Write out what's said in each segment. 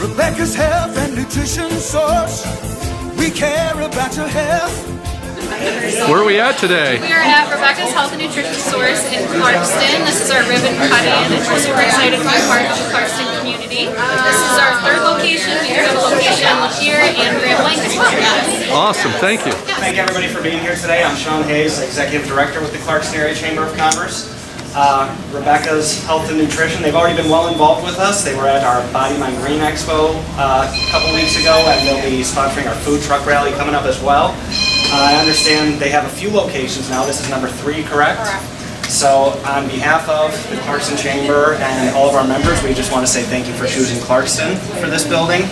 Rebekah's Health and Nutrition Source. We care about your health. Where are we at today? We are at Rebekah's Health and Nutrition Source in Clarkston. This is our ribbon cutting, and we're super excited to be part of the Clarkston community. This is our third location. We have a location here in Grand Blanc as well. Awesome, thank you. Thank everybody for being here today. I'm Sean Hayes, Executive Director with the Clarkston Area Chamber of Commerce. Rebekah's Health and Nutrition, they've already been well involved with us. They were at our Body, Mind, Green Expo a couple weeks ago, and they'll be sponsoring our food truck rally coming up as well. I understand they have a few locations now. This is number 3, correct? Correct. So on behalf of the Clarkston Chamber and all of our members, we just want to say thank you for choosing Clarkston for this building.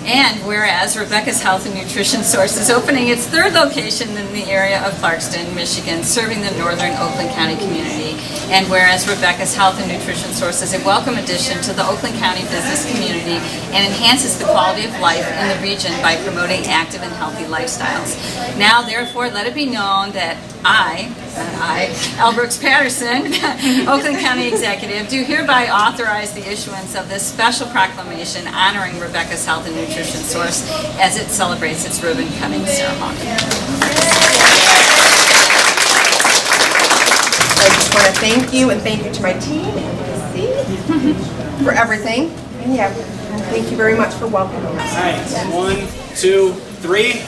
And whereas Rebekah's Health and Nutrition Source is opening its 3rd location in the area of Clarkston, Michigan, serving the northern Oakland County community, and whereas Rebekah's Health and Nutrition Source is a welcome addition to the Oakland County business community and enhances the quality of life in the region by promoting active and healthy lifestyles. Now, therefore, let it be known that I, L. Brooks Patterson, Oakland County Executive, do hereby authorize the issuance of this special proclamation honoring Rebekah's Health and Nutrition Source as it celebrates its ribbon cutting ceremony. I just want to thank you and thank you to my team for everything. And yeah, thank you very much for welcoming us. All right, 1, 2, 3.